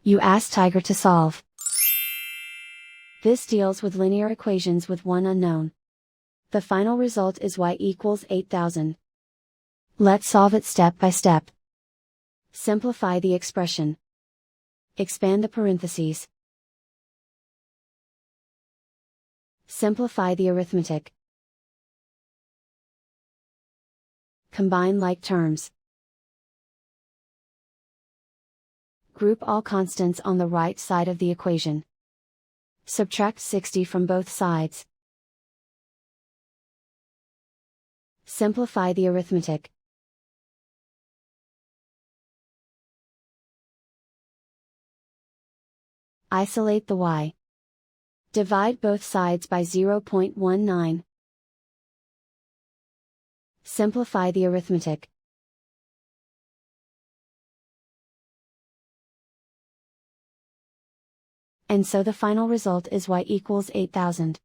You ask Tiger to solve. This deals with linear equations with one unknown. The final result is y equals 8000. Let's solve it step by step. Simplify the expression. Expand the parentheses. Simplify the arithmetic. Combine like terms. Group all constants on the right side of the equation. Subtract 60 from both sides. Simplify the arithmetic. Isolate the y. Divide both sides by 0.19. Simplify the arithmetic. And so the final result is y equals 8000.